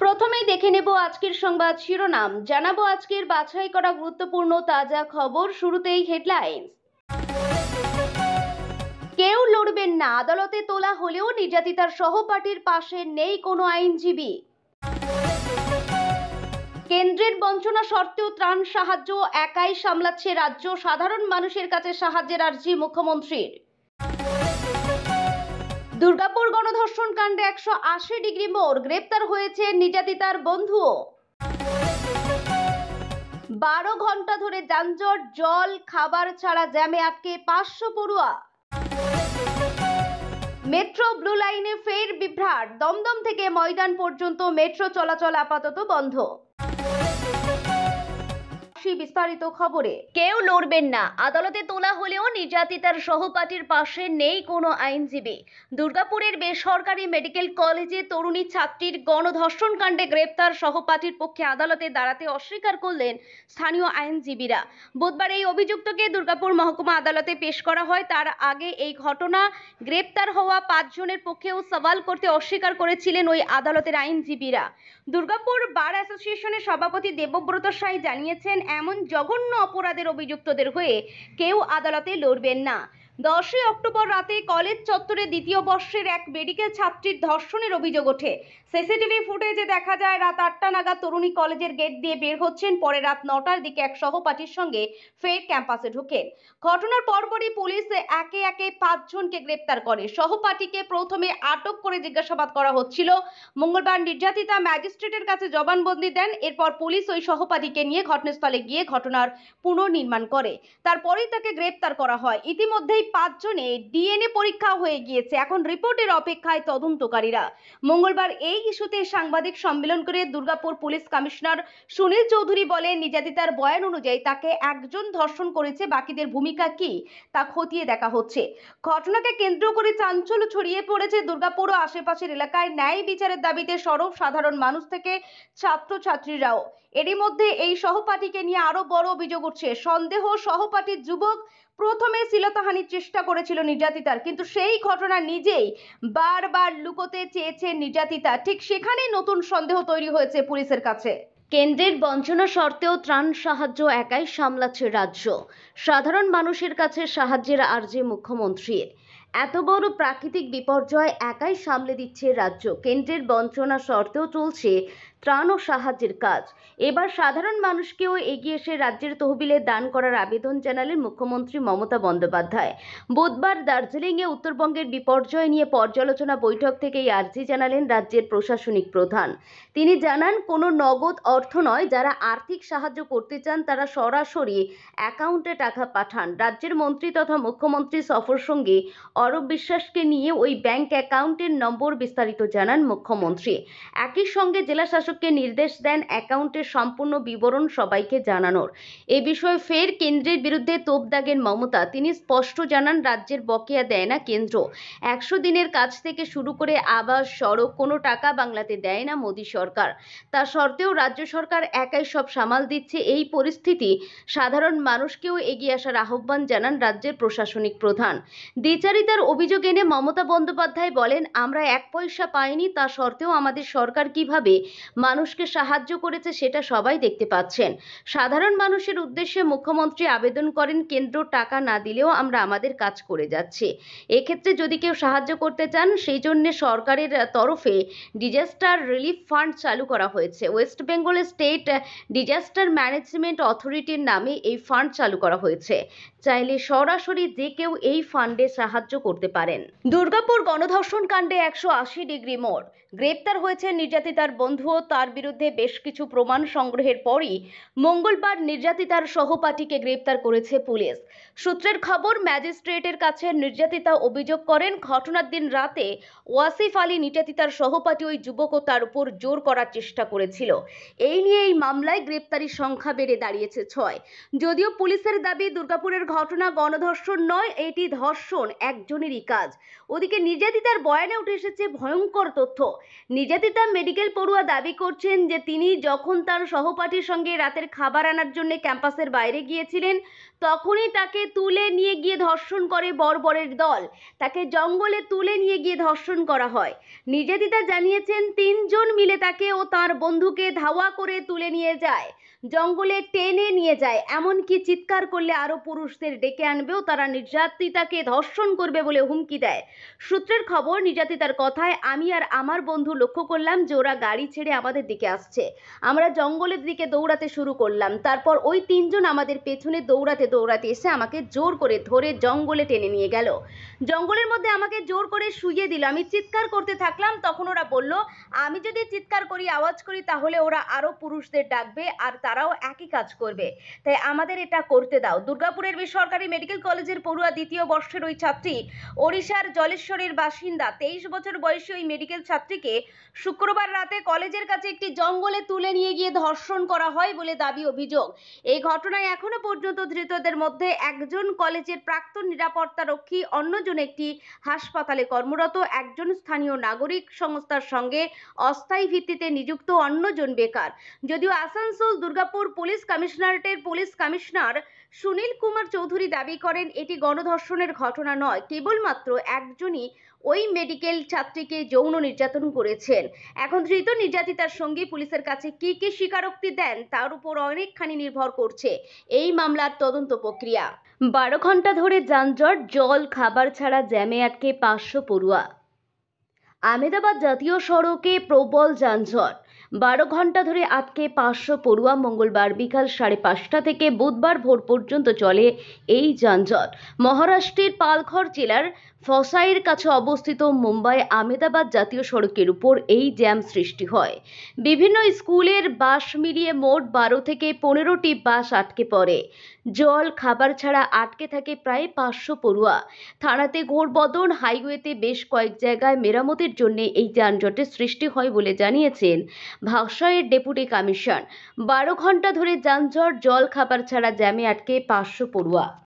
প্রথমেই দেখে নেব আজকের সংবাদ শিরোনাম, জানাবো আজকের বাছাই করা গুরুত্বপূর্ণ তাজা খবর। শুরুতেই হেডলাইন্স। কেউ লড়বেন না, আদালতে তোলা হলেও নির্যাতিতার সহপাঠীর পাশে নেই কোনো আইনজীবী। কেন্দ্রের বঞ্চনা সত্ত্বেও ত্রাণ সাহায্য একাই সামলাচ্ছে রাজ্য, সাধারণ মানুষের কাছে সাহায্যের আর্জি মুখ্যমন্ত্রীর। দুর্গাপুর গণধর্ষণ কাণ্ডে 180 ডিগ্রি মোড়, গ্রেপ্তার হয়েছে নির্যাতিতার বন্ধুও। 12 ঘন্টা ধরে যানজট, জল খাবার ছাড়া জ্যামে আটকে 500 পড়ুয়া। মেট্রো ব্লু লাইনে ফের বিভ্রাট, দমদম থেকে ময়দান পর্যন্ত মেট্রো চলাচল আপাতত বন্ধ। বিস্তারিত খবরে। কেউ লড়বেন না, আদালতে তোলা হলেও নির্যাতিতার সহপাঠীর পাশে নেই কোনো আইনজীবী। দুর্গাপুরের বেসরকারি মেডিকেল কলেজে তরুণী ছাত্রীর গণধর্ষণ কাণ্ডে গ্রেপ্তার সহপাঠীর পক্ষে আদালতে দাঁড়াতে অস্বীকার করলেন স্থানীয় আইনজীবীরা। বুধবার এই অভিযুক্তকে দুর্গাপুর মহকুমা আদালতে পেশ করা হয়। তার আগে এই ঘটনা গ্রেপ্তার হওয়া 5 জনের পক্ষেও সওয়াল করতে অস্বীকার করেছিলেন ওই আদালতের আইনজীবীরা। দুর্গাপুর বার অ্যাসোসিয়েশনের সভাপতি দেবব্রত সাই জানিয়েছেন, এমন জঘন্য অপরাধের অভিযুক্তদের হয়ে কেউ আদালতে লড়বেন না। 10 অক্টোবর রাতে কলেজ চত্বরে দ্বিতীয় বর্ষের এক মেডিকেল ছাত্রীর ধর্ষণের অভিযোগ ওঠে। সিসিটিভি ফুটেজে দেখা যায় রাত 8টা নাগাদ তরুণী কলেজের গেট দিয়ে বের হচ্ছেন। পরে রাত 9টার দিকে এক সহপাঠীর সঙ্গে ফের ক্যাম্পাসে ঢোকেন। ঘটনার পরপরই পুলিশ একে একে 5 জনকে গ্রেপ্তার করে। সহপাঠীকে প্রথমে আটক করে জিজ্ঞাসাবাদ করা হচ্ছিল। মঙ্গলবার নির্যাতিতা ম্যাজিস্ট্রেটের কাছে জবানবন্দি দেন। এরপর পুলিশ ওই সহপাঠীকে নিয়ে ঘটনাস্থলে গিয়ে ঘটনার পুনর্নির্মাণ করে। তারপরেই তাকে গ্রেপ্তার করা হয়। ইতিমধ্যেই 5 জনে ডিএনএ পরীক্ষা হয়ে গিয়েছে। এখন রিপোর্টের অপেক্ষায় তদন্তকারীরা। মঙ্গলবার এই ইস্যুতে সাংবাদিক সম্মেলন করে দুর্গাপুর পুলিশ কমিশনার সুনীল চৌধুরী বলেন, নির্যাতিতার বয়ান অনুযায়ী তাকে একজন ধর্ষণ করেছে, বাকিদের ভূমিকা কি তা খতিয়ে দেখা হচ্ছে। ঘটনাকে কেন্দ্র করে চাঞ্চল্য ছড়িয়ে পড়েছে দুর্গাপুর ও আশেপাশের এলাকায়। ন্যায় বিচারের দাবিতে সরব সাধারণ মানুষ থেকে ছাত্রছাত্রীরাও। এরই মধ্যে এই সহপাঠীকে নিয়ে আরো বড় অভিযোগ উঠছে। সন্দেহ, সহপাঠীর যুবক প্রথমে শ্লীলতাহানির চেষ্টা করেছিল নির্যাতিতার, কিন্তু সেই ঘটনা নিজেই বারবার লুকোতে চেয়েছে নির্যাতিতা। ঠিক সেখানেই নতুন সন্দেহ তৈরি হয়েছে পুলিশের কাছে। কেন্দ্রের বঞ্চনা সত্ত্বেও ত্রাণ সাহায্য একাই সামলাচ্ছে রাজ্য, সাধারণ মানুষের কাছে সাহায্যের আর্জি মুখ্যমন্ত্রীর। এত বড় প্রাকৃতিক বিপর্যয় একাই সামলে দিচ্ছে রাজ্য। কেন্দ্রের বঞ্চনা সত্ত্বেও চলছে ত্রাণ ও সাহায্যের কাজ। এবার সাধারণ মানুষকেও এগিয়ে এসে রাজ্যের তহবিলে দান করার আবেদন জানালেন মুখ্যমন্ত্রী মমতা বন্দ্যোপাধ্যায়। বুধবার দার্জিলিংয়ে উত্তরবঙ্গের বিপর্যয় নিয়ে পর্যালোচনা বৈঠক থেকে এই আর্জি জানালেন রাজ্যের প্রশাসনিক প্রধান। তিনি জানান, কোনো নগদ অর্থ নয়, যারা আর্থিক সাহায্য করতে চান তারা সরাসরি অ্যাকাউন্টে টাকা পাঠান। রাজ্যের মন্ত্রী তথা মুখ্যমন্ত্রী সফর সঙ্গী অরূপ বিশ্বাসকে নিয়ে ওই ব্যাংক অ্যাকাউন্টের নম্বর বিস্তারিত জানান মুখ্যমন্ত্রী। একই সঙ্গে জেলা শাসককে নির্দেশ দেন অ্যাকাউন্টের সম্পূর্ণ বিবরণ সবাইকে জানানোর। এ বিষয়ে ফের কেন্দ্রের বিরুদ্ধে তোপ দাগেন মমতা। তিনি স্পষ্ট জানান, রাজ্যের বকেয়া দেয় না কেন্দ্র। 100 দিনের কাজ থেকে শুরু করে আবাস, সড়ক, কোনো টাকা বাংলাতে দেয় না মোদী সরকার। তা সত্ত্বেও রাজ্য সরকার একাই সব সামাল দিচ্ছে। এই পরিস্থিতি সাধারণ মানুষকেও এগিয়ে আসার আহ্বান জানান রাজ্যের প্রশাসনিক প্রধান। দ্বিচারিতার অভিযোগ এনে মমতা বন্দ্যোপাধ্যায় বলেন, আমরা 1 পয়সা পাইনি, তা সত্ত্বেও আমাদের সরকার কিভাবে মানুষকে সাহায্য করেছে সেটা সবাই দেখতে পাচ্ছেন। সাধারণ মানুষের উদ্দেশ্যে মুখ্যমন্ত্রী আবেদন করেন, কেন্দ্র টাকা না দিলেও আমরা আমাদের কাজ করে যাচ্ছি। এক্ষেত্রে যদি কেউ সাহায্য করতে চান, সেই জন্য সরকারের তরফে ডিজাস্টার রিলিফ ফান্ড চালু করা হয়েছে। West Bengal state disaster management অথরিটির নামে এই ফান্ড চালু করা হয়েছে। চাইলে সরাসরি যে কেউ এই ফান্ডে সাহায্য করতে পারেন। দুর্গাপুর গণধর্ষণ কাণ্ডে 180 ডিগ্রি মোড়, গ্রেপ্তার হয়েছে নির্যাতিতার বন্ধুও। তার বিরুদ্ধে বেশ কিছু প্রমাণ সংগ্রহের পরই মঙ্গলবার নির্যাতিতার সহপাঠীকে গ্রেপ্তার করেছে পুলিশ। সূত্রের খবর, ম্যাজিস্ট্রেটের কাছে নির্যাতিতা অভিযোগ করেন, ঘটনার দিন রাতে ওয়াসিফ আলী নির্যাতিতার সহপাঠী ওই যুবকও তার উপর জোর করার চেষ্টা করেছিল। এই নিয়ে এই মামলায় গ্রেপ্তারির সংখ্যা বেড়ে দাঁড়িয়েছে 6। যদিও পুলিশের দাবি, দুর্গাপুরের ঘটনা গণধর্ষণ নয়, এটি ধর্ষণ একজনেরই কাজ। ওদিকে নির্যাতিতার বয়ানে উঠে এসেছে ভয়ঙ্কর তথ্য। নির্যাতিতা মেডিকেল পড়ুয়া দাবি করছেন যে তিনি যখন তার সহপাঠীর সঙ্গে রাতের খাবার আনার জন্য ক্যাম্পাসের বাইরে গিয়েছিলেন তখনই তাকে তুলে নিয়ে গিয়ে ধর্ষণ করে বর্বরের দল। তাকে জঙ্গলে তুলে নিয়ে গিয়ে ধর্ষণ করা হয়। নির্যাতিতা জানিয়েছেন ৩ জন মিলে তাকে ও তার বন্ধুকে ধাওয়া করে তুলে নিয়ে যায়, জঙ্গলে টেনে নিয়ে যায়, এমনকি চিৎকার করলে আরো পুরুষদের ডেকে আনবেও তারা নির্যাতিতাকে ধর্ষণ করবে বলে হুমকি দেয়। সূত্রের খবর, নির্যাতিতার কথায় আমি আর আমার বন্ধু লক্ষ্য করলাম যে ওরা গাড়ি ছেড়ে আমাদের দিকে আসছে। আমরা জঙ্গলের দিকে দৌড়াতে শুরু করলাম। তারপর ওই ৩ জন আমাদের পেছনে দৌড়াতে এসে আমাকে জোর করে ধরে জঙ্গলে টেনে নিয়ে গেল। জঙ্গলের মধ্যে আমাকে জোর করে শুইয়ে দিল। আমি চিৎকার করতে থাকলাম। তখন ওরা বলল আমি যদি চিৎকার করি, আওয়াজ করি, তাহলে ওরা আরো পুরুষদের ডাকবে আর তারাও একই কাজ করবে, তাই আমাদের এটা করতে দাও। দুর্গাপুরের বেসরকারি মেডিকেল কলেজের পড়ুয়া ২য় বর্ষের ওই ছাত্রী ওড়িশার জলেশ্বরের বাসিন্দা। 23 বছর বয়সী ওই মেডিকেল ছাত্রীকে শুক্রবার রাতে কলেজের কাছে একটি জঙ্গলে তুলে নিয়ে গিয়ে ধর্ষণ করা হয় বলে দাবি অভিযোগ। এই ঘটনায় এখনো পর্যন্ত ধৃতদের মধ্যে একজন কলেজের প্রাক্তন নিরাপত্তারক্ষী, অন্যজন একটি হাসপাতালে কর্মরত, একজন স্থানীয় নাগরিক সংস্থার সঙ্গে অস্থায়ী ভিত্তিতে নিযুক্ত, অন্যজন বেকার। যদিও আসানসোল দুর্গাপুর পুলিশ কমিশনারেটের পুলিশ কমিশনার সুনীল কুমার চৌধুরী দাবি করেন এটি গণধর্ষণের ঘটনা নয়, কেবলমাত্র একজনই ওই মেডিকেল ছাত্রীকে যৌন নির্যাতন করেছেন। এখন ধৃত নির্যাতিতার সঙ্গে পুলিশের কাছে কি স্বীকারোক্তি দেন তার উপর অনেকখানি নির্ভর করছে এই মামলার তদন্ত প্রক্রিয়া। 12 ঘন্টা ধরে যানজট, জল খাবার ছাড়া জ্যামে আটকে 500 পড়ুয়া। আহমেদাবাদ জাতীয় সড়কে প্রবল যানজট। 12 ঘন্টা ধরে আটকে 500 পড়ুয়া। মঙ্গলবার বিকাল 5:30 থেকে বুধবার ভোর পর্যন্ত চলে এই যানজট। মহারাষ্ট্রের পালঘর জেলার ফসাইয়ের কাছে অবস্থিত মুম্বাই আহমেদাবাদ জাতীয় সড়কের উপর এই জ্যাম সৃষ্টি হয়। বিভিন্ন স্কুলের বাস মিলিয়ে মোট 12 থেকে 15টি বাস আটকে পড়ে। জল খাবার ছাড়া আটকে থাকে প্রায় 500 পড়ুয়া। থানাতে ঘোরবদন, হাইওয়েতে বেশ কয়েক জায়গায় মেরামতের জন্য এই যানজটের সৃষ্টি হয় বলে জানিয়েছেন ভাষায়ের ডেপুটি কমিশনার। 12 ঘন্টা ধরে যানজট, জল খাবার ছাড়া জ্যামে আটকে 500 পড়ুয়া।